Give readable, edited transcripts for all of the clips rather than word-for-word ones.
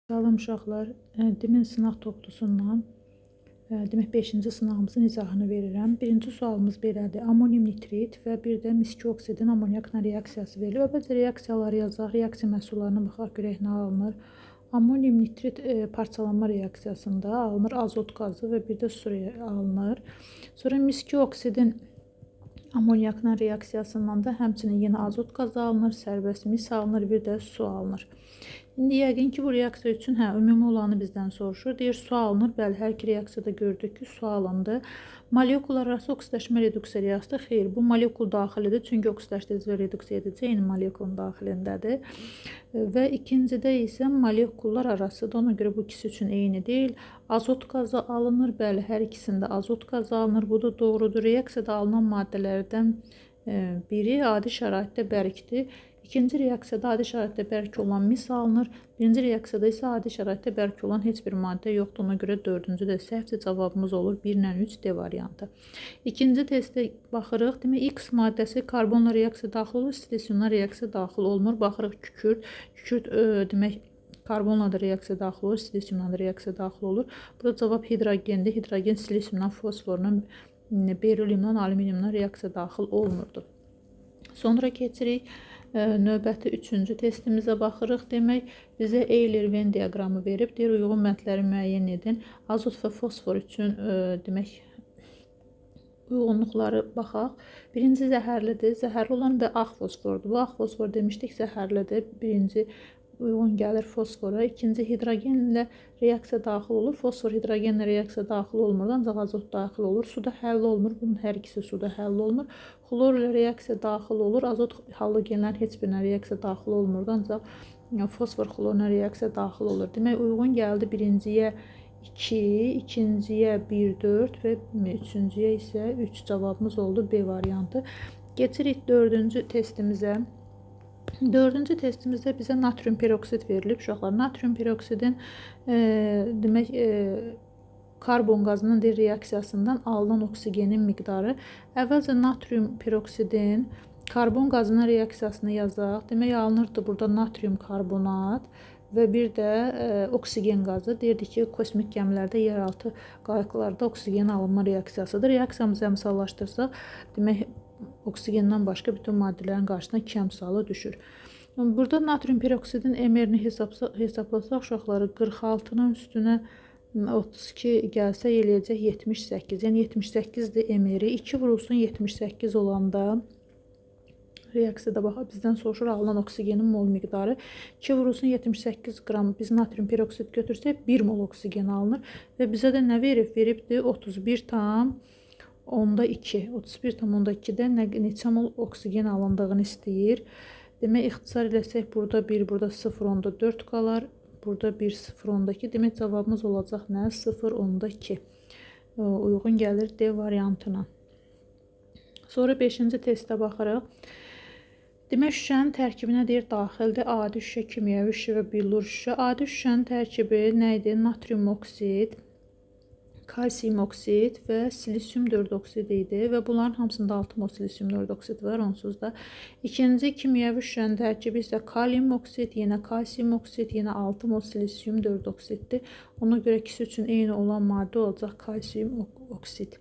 Salam uşaqlar, demin sınaq toplusundan demək 5-ci sınağımızın izahını verirəm. Birinci sualımız belədir. Amonium nitrit və bir də miski oksidin amoniakla reaksiyası verilir. Əvvəlcə reaksiyaları yazaq, reaksiya məhsullarına baxaq, görək nə alınır. Amonium nitrit parçalanma reaksiyasında alınır azot qazı və bir də su alınır. Sonra miski oksidin amoniakla reaksiyasından da həmçinin yenə azot qazı alınır, sərbəst mis alınır, bir də su alınır. İndi yəqin ki, bu reaksiya üçün ümumi olanı bizdən soruşur. Deyir, su alınır. Bəli, hər iki reaksiyada gördük ki, su alındı. Molekullar arası oksidləşmə reduksiya reaksiyası xeyr. Bu molekul daxilidir. Çünki oksidləşdirici və reduksiya edici eyni molekulun daxilindədir. Və ikincidə isə molekullar arasıdır. Ona görə bu ikisi üçün eyni deyil. Azot qazı alınır. Bəli, hər ikisində azot qazı alınır. Bu da doğrudur. Reaksiyada alınan maddələrdən biri adi şəraitdə bərkdir. İkinci reaksiyada adi şəraitdə bərk olan mis alınır. Birinci reaksiyada isə adi şəraitdə bərk olan heç bir maddə yoxdur. Ona görə dördüncü də səhvdir. Cavabımız olur 1 ilə 3 D variantı. İkinci testdə baxırıq. Demək, X maddəsi karbonla reaksiya daxil olur, silisiumla reaksiya daxil olmur. Baxırıq kükürt. Kükürt demək karbonla da reaksiya daxil olur, silisiumla da reaksiya daxil olur. Burada cavab hidrogendir. Hidrogen silisiumla, fosforla, berilyumla, alüminiumla reaksiya daxil olmurdu. Sonra keçirik. Növbəti üçüncü testimizə baxırıq. Demək, bizə Euler-Venn diaqramı verib. Deyir, uyğun məndləri müəyyən edin. Azot və fosfor üçün demək, uyğunluqları baxaq. Birinci zəhərlidir. Zəhərli olan da ağ fosfordur. Bu ağ fosfor demişdik zəhərlidir. Birinci uyğun gəlir fosfora. İkinci hidrogenlə reaksiya daxil olur. Fosfor hidrogenlə reaksiya daxil olmur, ancaq azot daxil olur. Suda həll olmur. Bunun hər ikisi suda həll olmur. Xlor ilə reaksiya daxil olur. Azot halogenlərin heç birinə reaksiya daxil olmur, ancaq fosfor xlorla reaksiya daxil olur. Demək, uyğun gəldi birinciyə 2, ikinciyə 1, 4 və üçüncüyə isə 3 cavabımız oldu B variantı. Keçirik dördüncü testimizə. Dördüncü testimizdə bizə natrium peroksid verilib. Uşaqlar, natrium peroksidin demək, karbon qazının reaksiyasından alınan oksigenin miqdarı. Əvvəlcə natrium peroksidin karbon qazının reaksiyasını yazaq. Demək, alınırdı burada natrium karbonat və bir də oksigen qazı. Deyirdik ki, kosmik gəmilərdə, yeraltı qayıqlarda oksigen alınma reaksiyasıdır. Reaksiyamızı əmsallaşdırsaq, demək, oksigenden başqa bütün maddələrin qarşısına 2 əmsalı düşür. Burada natrium peroksidin emerini hesablasaq, uşaqları 46-nın üstünə 32 gəlsə eləyəcək 78. Yəni 78-dir emeri. 2 vurulsun 78 olanda reaksiyada baxaq, bizdən soruşur alınan oksigenin mol miqdarı. 2 vurulsun 78 qram biz natrium peroksid götürsək 1 mol oksigen alınır və bizə də nə verib? Veribdir 31 tam onda 2. 31 tam onda 2-də neçə mol oksigen alındığını istəyir. Demək, ixtisar eləsək burada 1, burada 0 onda 4 qalar. Burada 1, 0 onda 2. Demək, cavabımız olacaq nə? 0 onda 2. Uyğun gəlir D variantına. Sonra 5-ci testə baxırıq. Demək, şüşənin tərkibinə deyir daxildir. Adi şüşə, kimyəvi şüşə və billur şüşə. Adi şüşənin tərkibi nə idi? Natrium oksid, kalsium oksid və silisium 4 oksid idi və bunların hamısında 6 mol silisium 4 oksid var onsuz da. İkinci kimyəvi şüşənin tərkibi isə kalium oksid, yenə kalsium oksid, yenə 6 mol silisium 4 oksiddir. Ona görə ikisi üçün eyni olan maddə olacaq kalsium oksid.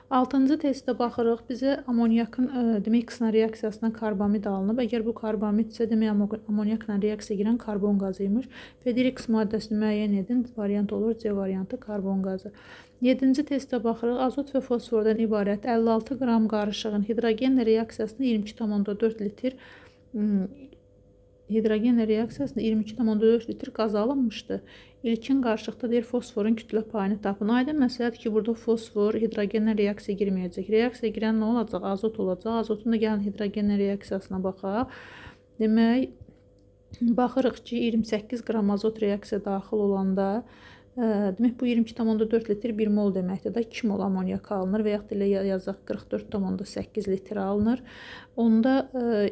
6-cı testdə baxırıq. Bizə amoniakın demək X-la reaksiyasından karbamid alınıb. Əgər bu karbamid isə demək amoniakla reaksiya girən karbon qazıymış. Və deyir X maddəsini müəyyən edin. Variant olur C variantı karbon qazı. 7-ci testdə baxırıq. Azot və fosfordan ibarət 56 qram qarışığın hidrogenlə reaksiyasında 22,4 litr hidrogenlə reaksiyasında 22,4 litr qaz alınmışdı. İlkin qarışıqda deyir fosforun kütlə payını tapın. Aydın məsələdir ki, burada fosfor hidrogenlə reaksiya girməyəcək. Reaksiya girən nə olacaq? Azot olacaq. Azotun da gəlin hidrogenlə reaksiyasına baxaq. Demək, baxırıq ki, 28 qram azot reaksiya daxil olanda demək, bu 22,4 litr 1 mol deməkdir də 2 mol amoniyak alınır və yaxud ilə yazaq 44,8 litr alınır. Onda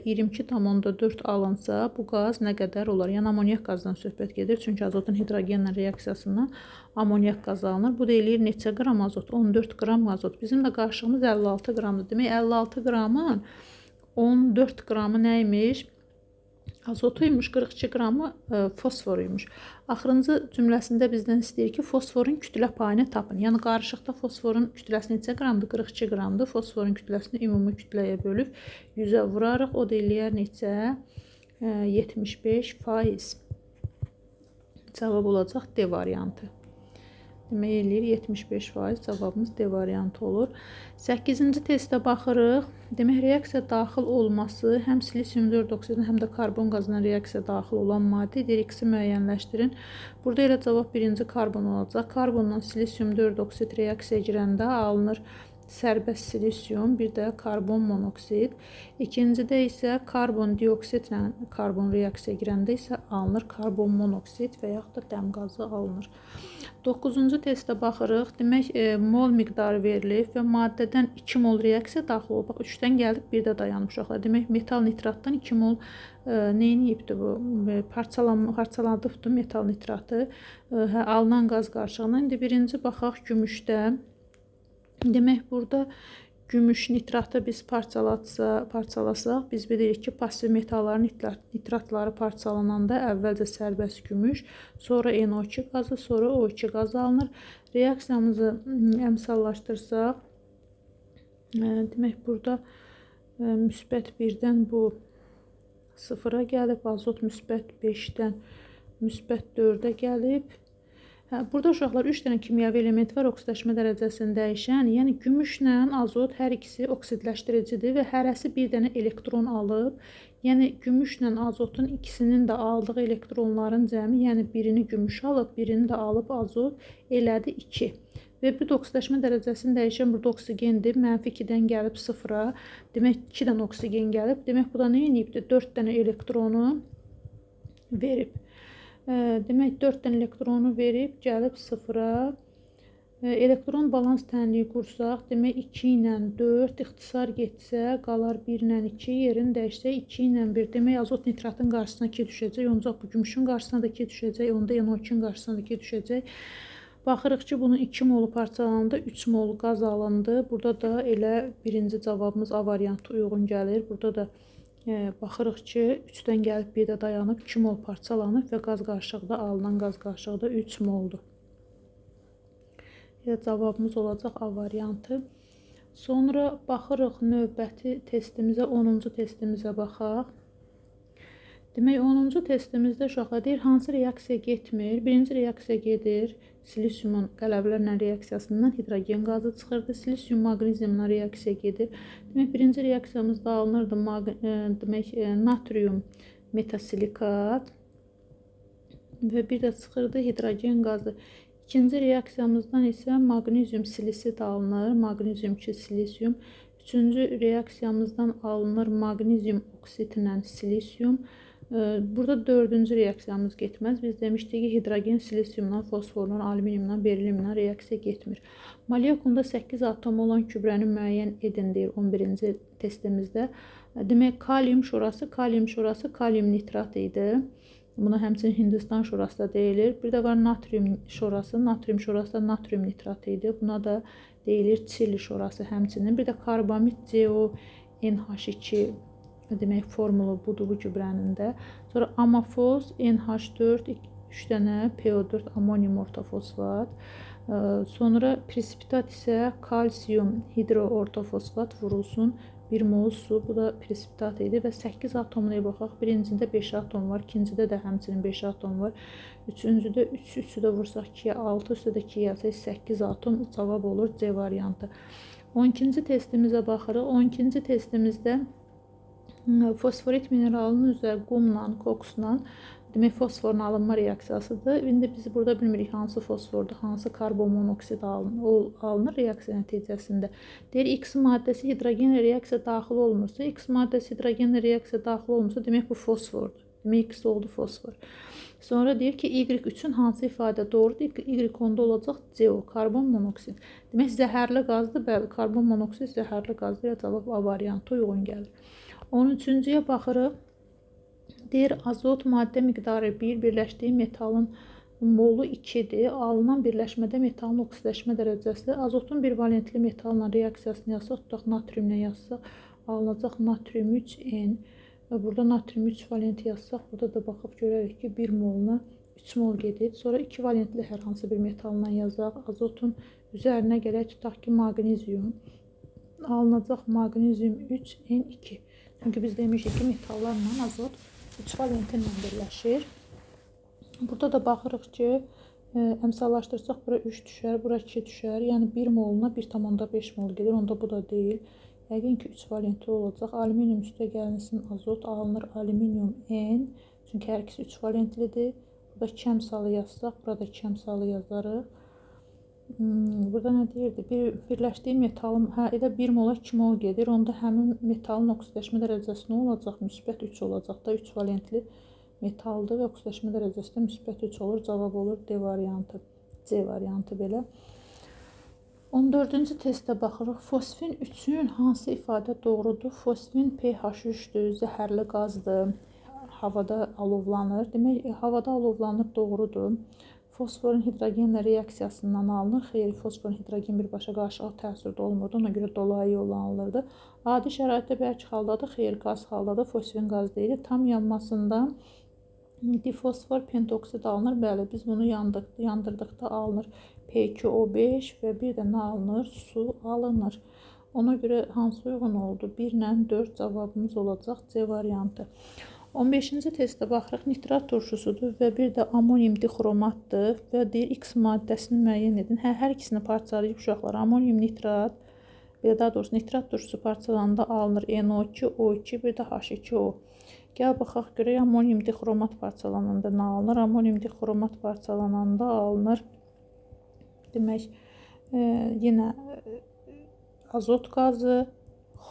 22,4 alınsa bu qaz nə qədər olar? Yəni amoniyak qazdan söhbət gedir. Çünki azotun hidrogenlə reaksiyasından amoniyak qazı alınır. Bu da eləyir neçə qram azot? 14 qram azot. Bizim də qarşılığımız 56 qramdır. Demək 56 qramın 14 qramı nəymiş? azotuymuş, 42 qramı fosforuymuş. Axırıncı cümləsində bizdən istəyir ki, fosforun kütlə payını tapın. Yəni qarışıqda fosforun kütləsi neçə qramdır? 42 qramdır. Fosforun kütləsini ümumi kütləyə bölüb 100-ə vurarıq. O da eləyər neçə? 75%. Cavab olacaq D variantı. Demək eləyir 75%, cavabımız D variantı olur. 8-ci testə baxırıq. Demək reaksiya daxil olması həm silisium 4 oksidin, həm də karbon qazına reaksiya daxil olan maddə. X-i müəyyənləşdirin. Burada elə cavab birinci karbon olacaq. Karbonla silisium 4 oksid reaksiyaya girəndə alınır sərbəst silisium, bir də karbon monoksid. İkincidə isə karbon dioksidlə karbon reaksiyaya girəndə isə alınır karbon monoksid və yaxud da dəm qazı alınır. 9-cu testə baxırıq. Demək, mol miqdarı verilib və maddədən 2 mol reaksiya daxil olub. Bax, 3-dən gəlib, 1-də dayanmış uşaqlar. Demək, metal nitratdan 2 mol neyiniyibdir bu? Parçalandıbdır metal nitratı. Alınan qaz qarışığından. İndi birinci baxaq gümüşdə. Demək, burada gümüş nitratı biz parçalasaq, biz bilirik ki, pasiv metalların nitratları parçalananda əvvəlcə sərbəst gümüş, sonra NO2 qazı, sonra O2 qazı alınır. Reaksiyamızı əmsallaşdırsaq, demək, burada müsbət 1-dən bu 0-a gəlib, azot müsbət 5-dən müsbət 4-ə gəlib. Burada uşaqlar 3 dənə kimyəvi element var oksidləşmə dərəcəsini dəyişən. Yəni gümüşlə azot hər ikisi oksidləşdiricidir və hərəsi bir dənə elektron alıb. Yəni gümüşlə azotun ikisinin də aldığı elektronların cəmi, yəni birini gümüş alıb, birini də alıb azot elədi 2. Və bir də oksidləşmə dərəcəsini dəyişən burada oksigendir. -2-dən gəlib 0-a. Demək 2 dənə oksigen gəlib. Demək bu da nə edibdir? 4 dənə elektronu verib. Demək 4 dənə elektronu verib, gəlib 0-a. Elektron balans tənliyi qursaq, demək 2 ilə 4 ixtisar getsə, qalar 1 ilə 2, yerini dəyişsə 2 ilə 1. Demək azot nitratın qarşısına 2 düşəcək, ancaq bu gümüşün qarşısına da 2 düşəcək, onda NO2-nin qarşısına da 2 düşəcək. Baxırıq ki, bunun 2 molu parçalandı, 3 mol qaz alındı. Burada da elə birinci cavabımız A variantı uyğun gəlir. Burada da baxırıq ki, 3-dən gəlib 1-də dayanıb, 2 mol parçalanıb və qaz qarışıqda alınan qaz qarışıqda 3 moldur. Cavabımız olacaq A variantı. Sonra baxırıq növbəti testimizə, 10-cu testimizə baxaq. Demək, 10-cu testimizdə uşaqlar deyir, hansı reaksiya getmir? Birinci reaksiya gedir, silisiumun qələvlərlə reaksiyasından hidrogen qazı çıxırdı, silisium maqneziumla reaksiya gedir. Demək, birinci reaksiyamızda alınırdı natrium metasilikat və bir də çıxırdı hidrogen qazı. İkinci reaksiyamızdan isə maqnezium silisit alınır, maqnezium 2 silisium. Üçüncü reaksiyamızdan alınır maqnezium oksidlə silisium. Burada dördüncü reaksiyamız getməz. Biz demişdik ki, hidrogen silisiumdan, fosfordan, alüminiumdan, berilyumdan reaksiya getmir. Molekulunda 8 atom olan kübrəni müəyyən edin deyir 11-ci testimizdə. Demək, kalium şurası, kalium nitrat idi. Buna həmçinin Hindistan şurası da deyilir. Bir də var natrium şurası da natrium nitrat idi. Buna da deyilir Çili şurası həmçinin. Bir də karbamid CONH2 demək formulu budur bu gübrənin də. Sonra amafos NH4 3 dənə PO4 amonium ortofosfat. Sonra presipitat isə kalsium hidroortofosfat vurulsun 1 mol su. Bu da presipitat idi və 8 atomuna baxaq. Birincində 5 atom var, ikincidə də həmçinin 5 atom var. Üçüncüdə 3-ü də vursaq 2-yə 6, üstə də 2 yazsaq 8 atom cavab olur C variantı. 12-ci testimizə baxırıq. 12-ci testimizdə fosforit mineralının üzəri qumla, koksla, demək fosforun alınma reaksiyasıdır. İndi biz burada bilmirik hansı fosfordur, hansı karbon monoksid alınır reaksiya nəticəsində. Deyir, X maddəsi hidrogenlə reaksiya daxil olmursa, X maddəsi hidrogenlə reaksiya daxil olmursa, demək bu fosfordur. Demək X oldu fosfor. Sonra deyir ki, Y üçün hansı ifadə doğrudur? Y onda olacaq CO, karbon monoksid. Demək, zəhərli qazdır, bəli, karbon monoksid zəhərli qazdır, cavab A variantı uyğun gəlir. 13-cüyə baxırıq. Deyir, azot maddə miqdarı 1, birləşdiyi metalın molu 2-dir. Alınan birləşmədə metalın oksidləşmə dərəcəsi. Azotun bir valentli metalla reaksiyasını yazsaq, tutaq natriumla yazsaq, alınacaq natrium 3N Və burada natrium 3 valent yazsaq, burada da baxıb görərik ki, 1 moluna 3 mol gedir. Sonra 2 valentli hər hansı bir metaldan yazaq. Azotun üzərinə gələk, tutaq ki, maqnezium. Alınacaq maqnezium 3N2. Çünki biz demişik ki, metallarla azot 3 valenti ilə birləşir. Burada da baxırıq ki, əmsallaşdırsaq, bura 3 düşər, bura 2 düşər. Yəni 1 moluna 1,5 mol gedir. Onda bu da deyil. Yəqin ki, 3 valentli olacaq. Alüminium üstə gəlinsin, azot alınır alüminium N. Çünki hər ikisi 3 valentlidir. Burada 2 əmsalı yazsaq, burada 2 əmsalı yazarıq. Burada nə deyirdi? Birləşdiyi metalın, elə 1 mola 2 mol gedir. Onda həmin metalın oksidləşmə dərəcəsi nə olacaq? Müsbət 3 olacaq da, 3 valentli metaldır və oksidləşmə dərəcəsi də müsbət 3 olur. Cavab olur D variantı, C variantı belə. 14-cü testdə baxırıq. Fosfin 3-ün hansı ifadə doğrudur? Fosfin pH-3-dür, zəhərli qazdır, havada alovlanır. Demək, havada alovlanır doğrudur. Fosforun hidrogenlə reaksiyasından alınır. Xeyr, fosforun hidrogen birbaşa qarşı təsirdə olmurdu. Ona görə dolayı yolla alınırdı. Adi şəraitdə bərk haldadır. Xeyr, qaz haldadır. Fosfin qaz deyil. Tam yanmasında difosfor pentoksid alınır. Bəli, biz bunu yandırdıqda alınır. P2O5 və bir də nə alınır? Su alınır. Ona görə hansı uyğun oldu? 1 ilə 4 cavabımız olacaq C variantı. 15-ci testdə baxırıq. Nitrat turşusudur və bir də amonium dixromatdır və deyir X maddəsini müəyyən edin. Hər ikisini parçalayıb uşaqlar. Amonium nitrat, daha doğrusu nitrat turşusu parçalananda alınır NO2, O2, bir də H2O. Gəl baxaq görək, amonium dixromat parçalananda nə alınır? Amonium dixromat parçalananda alınır. Demək, yenə azot qazı,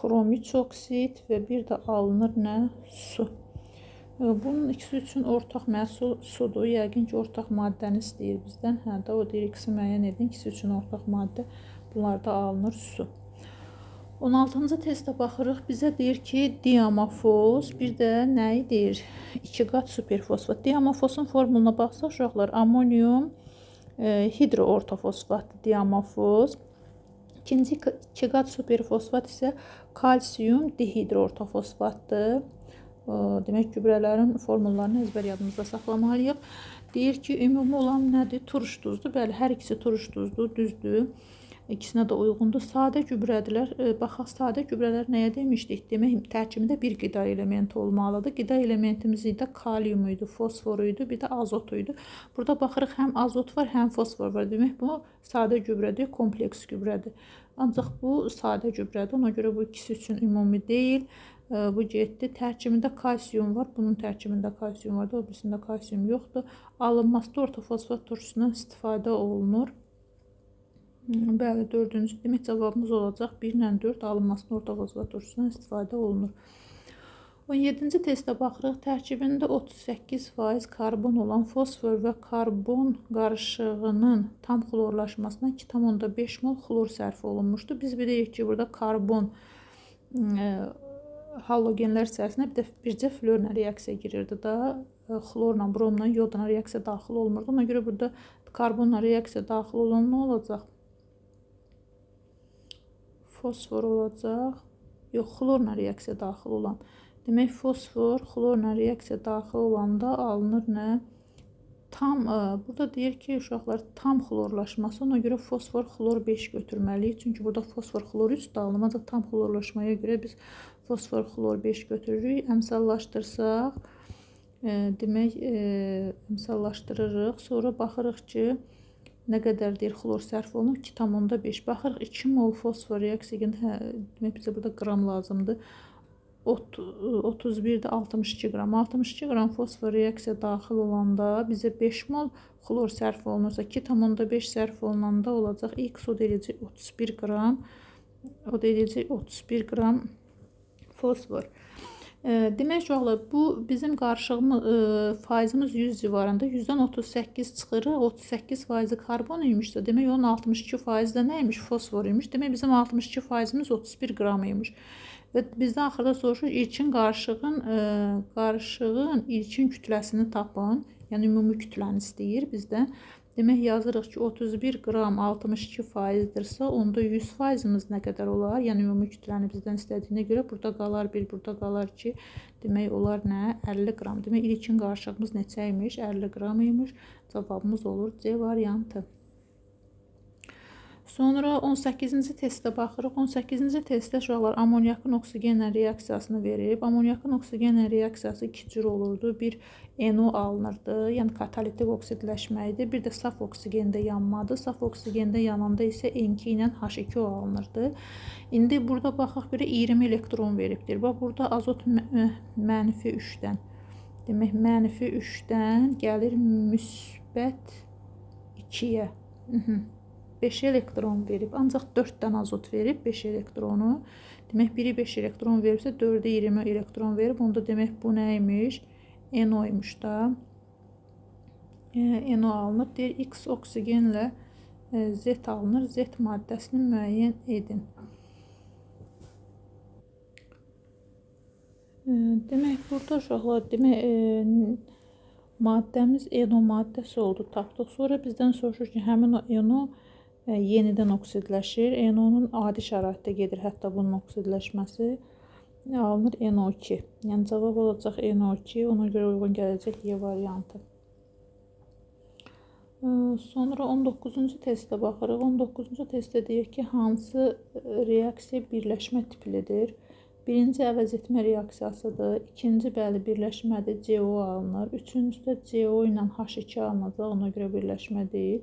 xrom 3 oksid və bir də alınır nə? Su. Bunun ikisi üçün ortaq məhsul sudur. Yəqin ki, ortaq maddəni istəyir bizdən. Hə də o deyir, ikisi müəyyən edin. İkisi üçün ortaq maddə. Bunlarda alınır su. 16-cı testə baxırıq. Bizə deyir ki, diamofos, bir də nəyi deyir? 2 qat superfosfat. Diamofosun formuluna baxsaq, uşaqlar, amonium hidroortofosfatdır diamofos. İkinci 2 qat superfosfat isə kalsium dihidroortofosfatdır. Demək, gübrələrin formullarını əzbər yadımızda saxlamalıyıq. Deyir ki, ümumi olan nədir? Turş duzdur. Bəli, hər ikisi turş duzdur, düzdür. İkisinə də uyğundur. Sadə gübrədirlər. Baxaq, sadə gübrələr nəyə demişdik? Demək, tərkibində bir qida elementi olmalıdır. Qida elementimiz də kalium idi, fosfor idi, bir də azot idi. Burada baxırıq, həm azot var, həm fosfor var. Demək, bu sadə gübrədir, kompleks gübrədir. Ancaq bu sadə gübrədir. Ona görə bu ikisi üçün ümumi deyil. Bu getdi. Tərkibində kalsium var. Bunun tərkibində kalsium var da, o birisində kalsium yoxdur. Alınması ortofosfat turşusundan istifadə olunur. Bəli, 4-cü demək cavabımız olacaq. 1 ilə 4 alınmasında ortofosfat turşusundan istifadə olunur. 17-ci testə baxırıq. Tərkibində 38% karbon olan fosfor və karbon qarışığının tam xlorlaşmasına 2,5 mol xlor sərf olunmuşdur. Biz bilirik ki, burada karbon halogenlər içərisinə bircə florla reaksiya girirdi da, xlorla, bromla, yodla reaksiya daxil olmurdu. Ona görə burada karbonla reaksiya daxil olan nə olacaq? Fosfor olacaq. Yox, xlorla reaksiya daxil olan. Demək, fosfor, xlorla reaksiya daxil olanda alınır nə? Tam, burada deyir ki, uşaqlar tam xlorlaşması, ona görə fosfor, xlor 5 götürməliyik. Çünki burada fosfor, xlor 3 də alınır. Ancaq tam xlorlaşmaya görə biz fosfor, xlor 5 götürürük. Əmsallaşdırsaq, demək, əmsallaşdırırıq. Sonra baxırıq ki, nə qədər deyir xlor sərf olunur? 2,5. Baxırıq, 2 mol fosfor reaksiyasında, demək, bizə burada qram lazımdır. 31-də 62 qram. 62 qram fosfor reaksiya daxil olanda bizə 5 mol xlor sərf olunursa, 2,5 sərf olunanda olacaq. X o deyiləcək 31 qram. O deyiləcək 31 qram fosfor. Demək, uşaqlar, bu bizim qarışığımız, faizimiz 100 civarında. 100-dən 38 çıxırıq. 38 faizi karbon imişsə, demək, onun 62 faizi də nə imiş? Fosfor imiş. Demək, bizim 62 faizimiz 31 qram imiş. Və bizdən axırda soruşur, ilkin qarışığın ilkin kütləsini tapın. Yəni ümumi kütləni istəyir bizdən. Demək yazırıq ki, 31 qram 62%dirsə, onda 100%imiz nə qədər olar? Yəni ümumi kütləni bizdən istədiyinə görə burada qalar 1, burada qalar 2. Demək olar nə? 50 qram. Demək ilkin qarışığımız neçə imiş? 50 qram imiş. Cavabımız olur C variantı. Sonra 18-ci testə baxırıq. 18-ci testdə uşaqlar amoniakın oksigenlə reaksiyasını verib. Amoniakın oksigenlə reaksiyası iki cür olurdu. Bir NO alınırdı, yəni katalitik oksidləşmə idi. Bir də saf oksigende yanmadı. Saf oksigende yananda isə N2 ilə H2O alınırdı. İndi burada baxaq görə 20 elektron veribdir. Bax burada azot mənfi 3-dən. Demək mənfi 3-dən gəlir müsbət 2-yə. 5 elektron verib, ancaq 4 dənə azot verib 5 elektronu. Demək biri 5 elektron veribsə 4-ə 20 elektron verib. Onda demək bu nə imiş? NO imiş da. NO alınır. Deyir X oksigenlə Z alınır. Z maddəsini müəyyən edin. Demək burada uşaqlar maddəmiz NO maddəsi oldu, tapdıq. Sonra bizdən soruşur ki, həmin o NO yenidən oksidləşir. NO-nun adi şəraitdə gedir, hətta bunun oksidləşməsi alınır NO2. Yəni cavab olacaq NO2, ona görə uyğun gələcək Y variantı. Sonra 19-cu testə baxırıq. 19-cu testdə deyir ki, hansı reaksiya birləşmə tiplidir? Birinci əvəz etmə reaksiyasıdır. İkinci bəli birləşmədir, CO alınır. Üçüncüdə CO ilə H2 alınacaq, ona görə birləşmə deyil.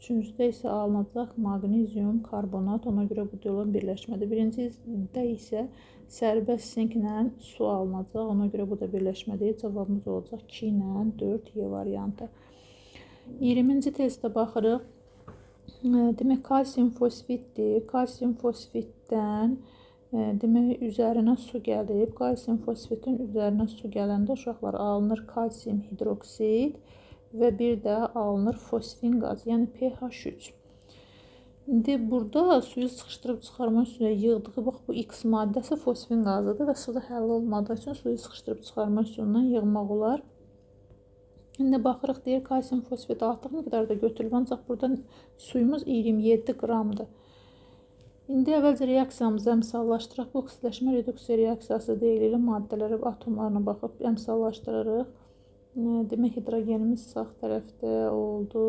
Üçüncüdə isə alınacaq maqnezium karbonat, ona görə bu da olan birləşmədir. Birincidə isə sərbəst sinklə su alınacaq, ona görə bu da birləşmə deyil. Cavabımız olacaq 2 ilə 4 Y variantı. 20-ci testə baxırıq. Demək kalsium fosfitdir. Kalsium fosfitdən demək üzərinə su gəlib. Kalsium fosfitin üzərinə su gələndə uşaqlar alınır kalsium hidroksid və bir də alınır fosfin qazı, yəni pH 3. İndi burada suyu sıxışdırıb çıxarma üstünə yığdığı, bax bu X maddəsi fosfin qazıdır və suda həll olmadığı üçün suyu sıxışdırıb çıxarma üstündən yığmaq olar. İndi baxırıq, deyir kalsium fosfit artıq miqdarda götürülür, ancaq burada suyumuz 27 qramdır. İndi əvvəlcə reaksiyamızı əmsallaşdıraq. Bu oksidləşmə reduksiya reaksiyası deyilir. Maddələrə, atomlarına baxıb əmsallaşdırırıq. Demək hidrogenimiz sağ tərəfdə oldu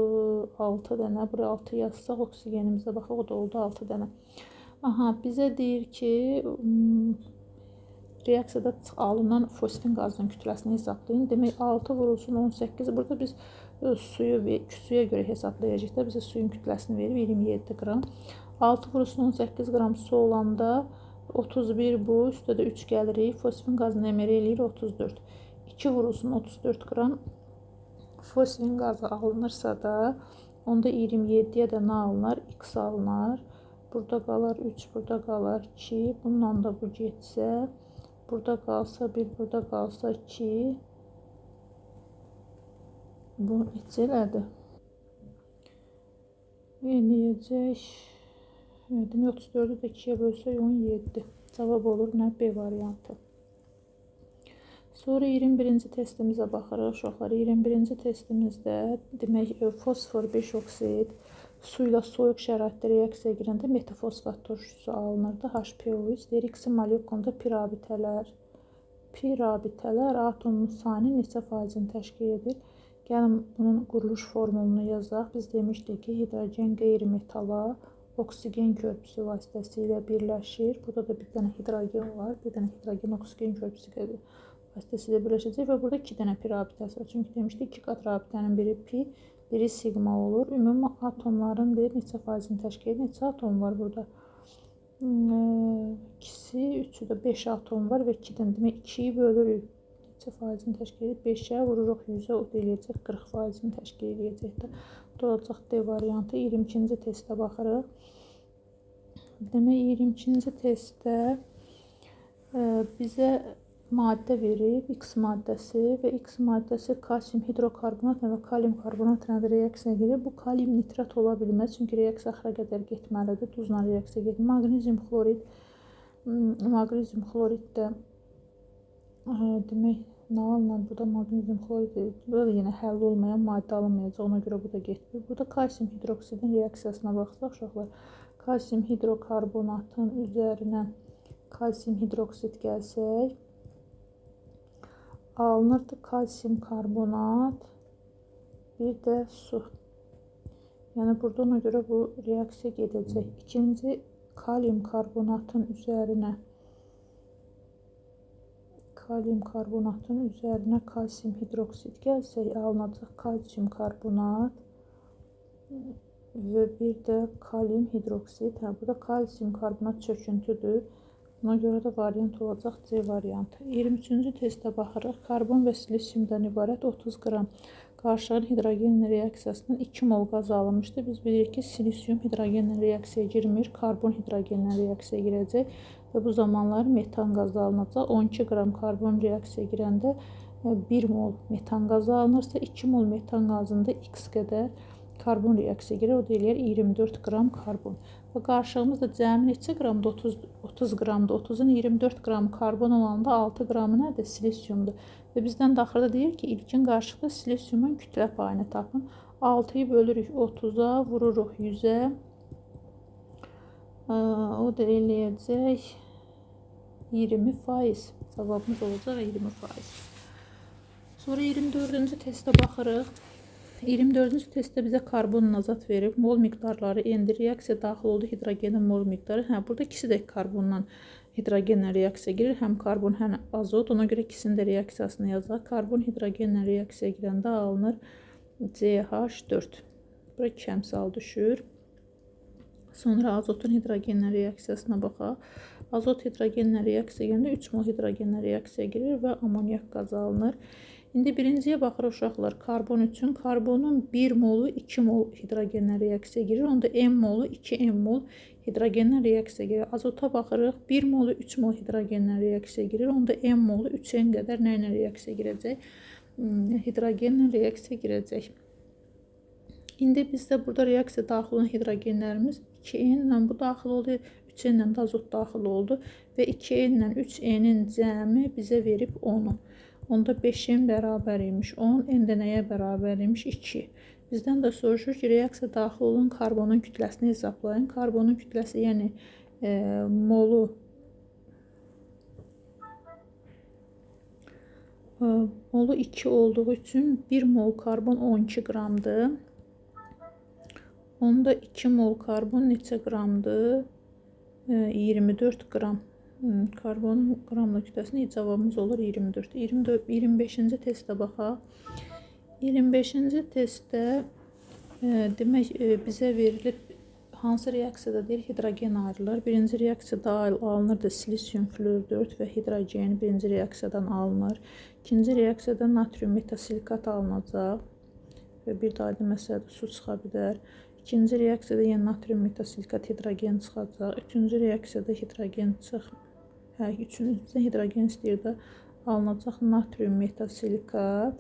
6 dənə. Buraya 6 yazsaq, oksigenimizə baxaq, o da oldu 6 dənə. Aha, bizə deyir ki, reaksiyada alınan fosfin qazının kütləsini hesablayın. Demək 6 vurulsun 18. Burada biz suya görə hesablayacağıq da, bizə suyun kütləsini verib 27 qram. 6 vurulsun 18 qram su olanda 31 bu, üstə də 3 gəlirik. Fosfin qazını əmələ eləyir 34. 2 vurulsun 34 qram fosfin qazı alınırsa da, onda 27-yə də nə alınır? X alınır. Burada qalar 3, burada qalar 2. Bununla da bu getsə, burada qalsa 1, burada qalsa 2. Bu neçə elədi? Eləyəcək. Demək 34-ü də 2-yə bölsək 17. Cavab olur nə? B variantı. Sonra 21-ci testimizə baxırıq uşaqlar. 21-ci testimizdə demək fosfor 5 oksid su ilə soyuq şəraitdə reaksiya girəndə metafosfat turşusu alınırdı. HPO3 deyir X molekulunda pirabitələr atomun sayını neçə faizini təşkil edir? Gəlin bunun quruluş formulunu yazaq. Biz demişdik ki, hidrogen qeyri-metala oksigen körpüsü vasitəsilə birləşir. Burada da bir dənə hidrogen var. Bir dənə hidrogen oksigen körpüsü vasitəsilə birləşəcək və burada 2 dənə pirabitəsi var. Çünki demişdik 2 qat rabitənin biri pi, biri sigma olur. Ümumi atomların deyir neçə faizini təşkil edir? Neçə atom var burada? 2-si, 3-ü də 5 atom var və 2-dən demək 2-yi bölürük. Neçə faizini təşkil edir? 5-ə vururuq 100-ə, o da eləyəcək 40 faizini təşkil edəcək. Bu olacaq D variantı. 22-ci testə baxırıq. Demək 22-ci testdə bizə maddə verib, X maddəsi və X maddəsi kalsium hidrokarbonatla və kalium karbonatla reaksiya girir. Bu kalium nitrat ola bilməz, çünki reaksiya axıra qədər getməlidir. Duzla reaksiya getməlidir. Maqnezium xlorid də demək Nalla burada magnezium xloridi. Burada da yine həll olmayan maddə alınmayacaq. Ona görə bu da getmir. Burada kalsium hidroksidin reaksiyasına baxsaq uşaqlar. Kalsium hidrokarbonatın üzərinə kalsium hidroksid gəlsək, alınırdı kalsium karbonat, bir də su. Yəni burada ona görə bu reaksiya gedəcək. İkinci kalium karbonatın üzərinə kalsium hidroksid gəlsək, alınacaq kalsium karbonat və bir də kalium hidroksid. Burada kalsium karbonat çöküntüdür. Buna görə də variant olacaq C variantı. 23-cü testə baxırıq. Karbon və silisiumdan ibarət 30 qram qarışığın hidrogenlə reaksiyasından 2 mol qaz alınmışdır. Biz bilirik ki, silisium hidrogenlə reaksiyaya girmir, karbon hidrogenlə reaksiyaya girəcək və bu zamanlar metan qazı alınacaq. 12 qram karbon reaksiyaya girəndə 1 mol metan qazı alınırsa, 2 mol metan qazında x qədər karbon reaksiyaya girir. O da eləyər 24 qram karbon. Və qarışığımız da cəmi neçə qramda? 30 qramda. 30-un 24 qram karbon olanda 6 qramı nədir? Silisiumdur. Və bizdən daxildə deyir ki, ilkin qarışıqda silisiumun kütlə payını tapın. 6'yı bölürük 30'a, vururuq 100'ə. O da eləyəcək 20%. Cavabımız olacaq 20%. Sonra 24-cü testə baxırıq. 24-cü testdə bizə karbonun azat verib. Mol miqdarları endi reaksiya daxil oldu. Hidrogenin mol miqdarı. Burada ikisi də karbonla hidrogenlə reaksiya girir. Həm karbon, həm azot. Ona görə ikisinin də reaksiyasını yazaq. Karbon hidrogenlə reaksiyaya girəndə alınır CH4. Bura 2 əmsal düşür. Sonra azotun hidrogenlə reaksiyasına baxaq. Azot hidrogenlə reaksiyaya girəndə 3 mol hidrogenlə reaksiyaya girir və amoniak qazı alınır. İndi birinciyə baxırıq uşaqlar. Karbon üçün karbonun 1 molu 2 mol hidrogenlə reaksiyaya girir. Onda M molu 2 M mol hidrogenlə reaksiyaya girir. Azota baxırıq. 1 molu 3 mol hidrogenlə reaksiyaya girir. Onda M molu 3N qədər nə ilə reaksiyaya girəcək? Hidrogenlə reaksiyaya girəcək. İndi bizdə burada reaksiya daxil olan hidrogenlərimiz 2N ilə bu daxil oldu. 3N ilə də azot daxil oldu. Və 2N ilə 3N'in cəmi bizə verib 10'u. Onda 5N bərabər imiş 10, N də nəyə bərabər imiş 2. Bizdən də soruşur ki, reaksiya daxil olan karbonun kütləsini hesablayın. Karbonun kütləsi, yəni molu 2 olduğu üçün 1 mol karbon 12 qramdır. Onda 2 mol karbon neçə qramdır? 24 qram. Karbonun qramla kütləsində cavabımız olur 24. 25-ci testə baxaq. 25-ci testdə demək bizə verilib hansı reaksiyada deyir hidrogen ayrılır. Birinci reaksiyada alınır da silisium flor 4 və hidrogen birinci reaksiyadan alınır. İkinci reaksiyada natrium metasilikat alınacaq və bir də aydın məsələdə su çıxa bilər. İkinci reaksiyada yəni natrium metasilikat hidrogen çıxacaq. Üçüncü reaksiyada hidrogen üçüncüdə hidrogen istəyir də alınacaq natrium metasilikat.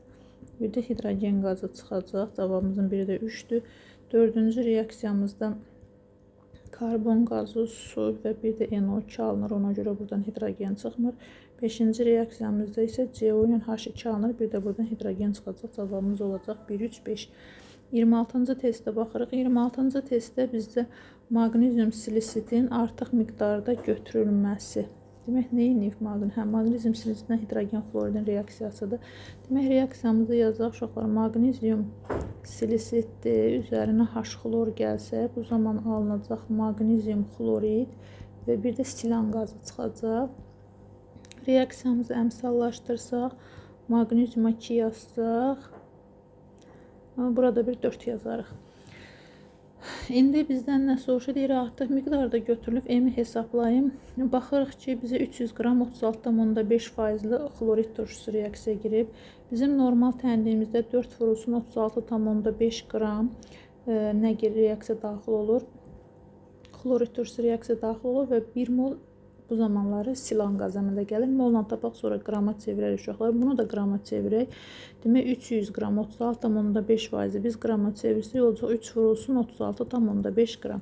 Bir də hidrogen qazı çıxacaq. Cavabımızın biri də 3'dür. Dördüncü reaksiyamızda karbon qazı, su və bir də NO2 alınır. Ona görə buradan hidrogen çıxmır. Beşinci reaksiyamızda isə CO ilə H2 alınır. Bir də buradan hidrogen çıxacaq. Cavabımız olacaq 1, 3, 5. 26-cı testə baxırıq. 26-cı testdə bizdə magnezium silisitin artıq miqdarda götürülməsi. Demək, nə edib maqnezium? Maqnezium silisitin hidrogen floridin reaksiyasıdır. Demək, reaksiyamızı yazaq uşaqlar. Magnezium silisitdir. Üzərinə H xlor gəlsə, bu zaman alınacaq magnezium xlorid və bir də silan qazı çıxacaq. Reaksiyamızı əmsallaşdırsaq, magneziuma 2 yazsaq, burada bir 4 yazarıq. İndi bizdən nə soruşur? Deyir, artıq miqdarda götürülüb M hesablayım. Baxırıq ki, bizə 300 qram 36,5%li xlorid turşusu reaksiyaya girib. Bizim normal tənliyimizdə 4 vurulsun 36,5 qram reaksiya daxil olur. Xlorid turşusu reaksiya daxil olur və 1 mol Bu zamanları silan qaz əmələ gəlir. Molla tapaq, sonra qrama çevirək uşaqlar. Bunu da qrama çevirək. Demək 300 qram 36,5%. Biz qrama çevirsək olacaq 3 vurulsun 36,5 qram.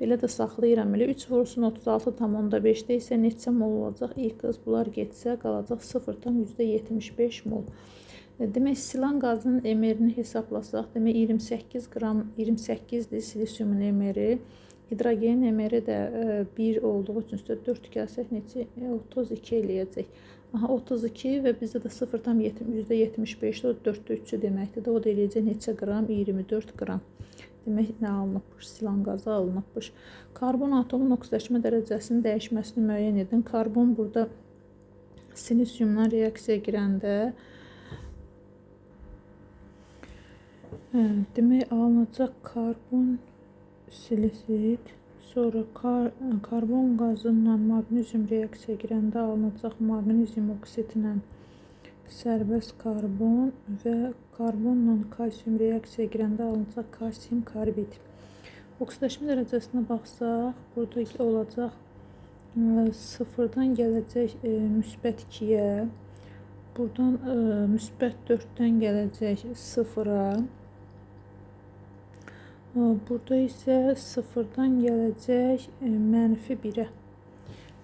Belə də saxlayıram. Elə 3 vurulsun 36,5-də isə neçə mol olacaq? İlk bunlar getsə qalacaq 0,75 mol. Demək silan qazın emerini hesablasaq, demək 28 qram 28-dir silisiumun emeri. Hidrogenin emeri də 1 olduğu üçün üstə 4 gəlsək neçə? 32 eləyəcək. Aha, 32 və bizdə də 0,75-də o 4-də 3-ü deməkdir. O da eləyəcək neçə qram? 24 qram. Demək nə alınıbmış? Silan qazı alınıbmış. Karbon atomun oksidaşma dərəcəsinin dəyişməsini müəyyən edin. Karbon burada silisiumla reaksiya girəndə demək alınacaq karbon silisit, sonra karbon qazıyla maqnezium reaksiya girəndə alınacaq maqnezium oksidlə sərbəst karbon və karbonla kalsium reaksiya girəndə alınacaq kalsium karbid. Oksidaşma dərəcəsinə baxsaq, burada olacaq 0-dan gələcək müsbət 2-yə, buradan müsbət 4-dən gələcək 0-a, burada isə 0-dan gələcək mənfi 1-ə.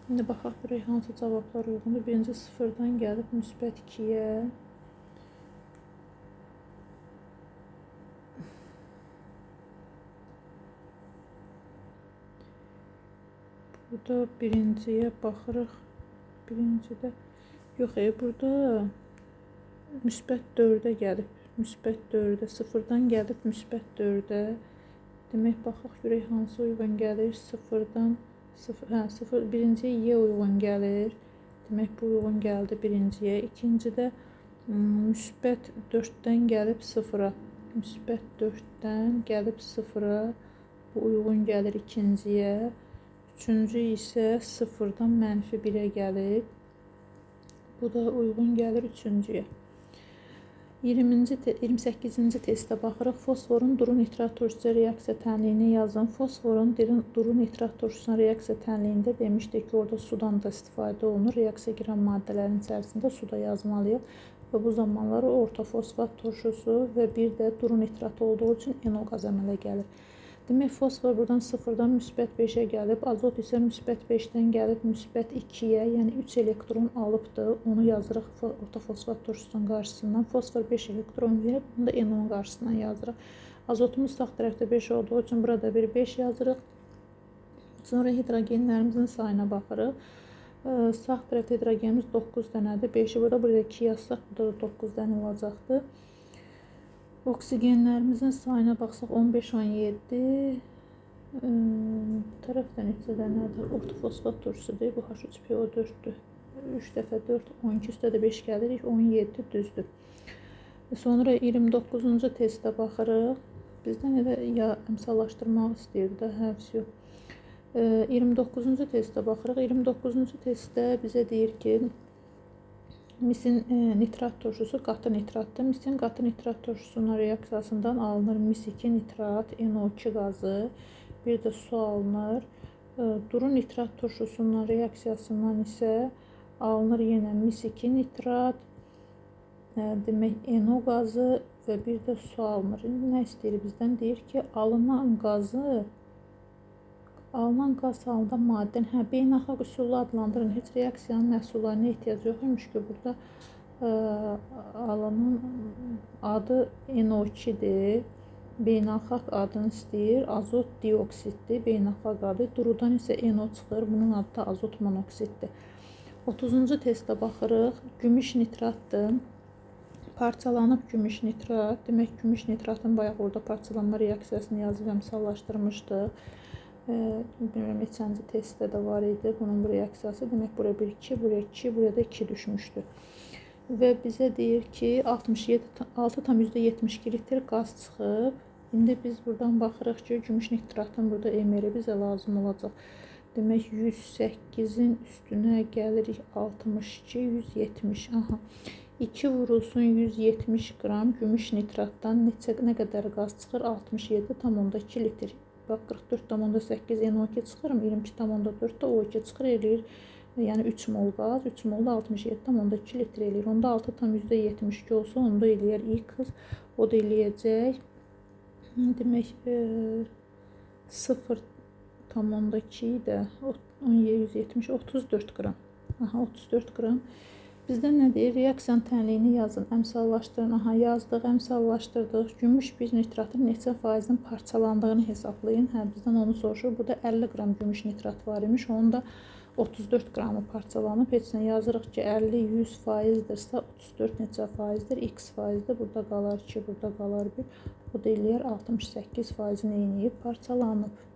İndi baxaq görək hansı cavablar uyğundur. Birinci 0-dan gəlib müsbət 2-yə. Burada birinciyə baxırıq. Birincidə yox, burada müsbət 4-ə gəlib. Müsbət 4-ə, 0-dan gəlib müsbət 4-ə. Demək, baxaq görək hansı uyğun gəlir. 0-dan birinciyə Y uyğun gəlir. Demək, bu uyğun gəldi birinciyə. İkincidə müsbət 4-dən gəlib 0-a. Müsbət 4-dən gəlib 0-a. Bu uyğun gəlir ikinciyə. Üçüncü isə 0-dan mənfi 1-ə gəlib. Bu da uyğun gəlir üçüncüyə. 28-ci testə baxırıq. Fosforun duru nitrat turşusu reaksiya tənliyini yazın. Fosforun duru nitrat turşusunun reaksiya tənliyində demişdik ki, orada sudan da istifadə olunur. Reaksiya girən maddələrin içərisində suda yazmalıyıq. Və bu zamanlar orta fosfat turşusu və bir də duru nitrat olduğu üçün NO qaz əmələ gəlir. Demək, fosfor buradan 0-dan müsbət 5-ə gəlib, azot isə müsbət 5-dən gəlib müsbət 2-yə, yəni 3 elektron alıbdır. Onu yazırıq orta fosfat turşusunun qarşısından. Fosfor 5 elektron verib, bunu da NO-nun qarşısından yazırıq. Azotumuz sağ tərəfdə 5 olduğu üçün burada bir 5 yazırıq. Sonra hidrogenlərimizin sayına baxırıq. Sağ tərəfdə hidrogenimiz 9 dənədir. 5-i burada, burada 2 yazsaq, burada da 9 dənə olacaqdır. Oksigenlərimizin sayına baxsaq 15-17. Bu tərəfdə neçə dənədir? Orta fosfat turşusudur. Bu H3PO4-dür. 3 dəfə 4, 12 üstə də 5 gəlirik. 17 düzdür. Sonra 29-cu testə baxırıq. Bizdən elə ya əmsallaşdırmaq istəyir də, həvs yox. 29-cu testə baxırıq. 29-cu testdə bizə deyir ki, misin nitrat turşusu qatı nitratdır. Misin qatı nitrat turşusunun reaksiyasından alınır mis-2 nitrat, NO2 qazı, bir də su alınır. Duru nitrat turşusunun reaksiyasından isə alınır yenə mis-2 nitrat, demək NO qazı və bir də su alınır. İndi nə istəyir bizdən? Deyir ki, alınan qaz halında maddən beynəlxalq üsulla adlandırın. Heç reaksiyanın məhsullarına ehtiyac yox imiş ki, burada alınan adı NO2-dir. Beynəlxalq adını istəyir. Azot dioksiddir. Beynəlxalq adı. Durudan isə NO çıxır. Bunun adı da azot monoksiddir. 30-cu testə baxırıq. Gümüş nitratdır. Parçalanıb gümüş nitrat. Demək, gümüş nitratın bayaq orada parçalanma reaksiyasını yazıb əmsallaşdırmışdıq. Bilmirəm, neçənci testdə də var idi bunun bu reaksiyası. Demək, buraya 1, 2, buraya 2, buraya da 2 düşmüşdür. Və bizə deyir ki, 6,72 litr qaz çıxıb. İndi biz buradan baxırıq ki, gümüş nitratın burada emeri bizə lazım olacaq. Demək, 108-in üstünə gəlirik 62, 170. Aha. 2 vurulsun 170 qram gümüş nitratdan nə qədər qaz çıxır? 67,2 litr. Bax, 44,8 NO2 çıxırım, 22,4 da O2 çıxır, eləyir Yəni 3 mol qaz, 3 mol da 67,2 litr eləyir. Onda 6,72 olsa, onda eləyər x, o da eləyəcək. Demək 0,2 də 170, 34 qram. Aha, 34 qram. Bizdən nə deyir? Reaksiyanın tənliyini yazın, əmsallaşdırın. Aha, yazdıq, əmsallaşdırdıq. Gümüş bir nitratın neçə faizin parçalandığını hesablayın. Hə, bizdən onu soruşur. Burada 50 qram gümüş nitrat var imiş. Onun da 34 qramı parçalanıb. Heç nə yazırıq ki, 50 100%dirsə 34 neçə faizdir? X faizdir. Burada qalar 2, burada qalar 1. O da eləyər 68%-ni eynəyib parçalanıb.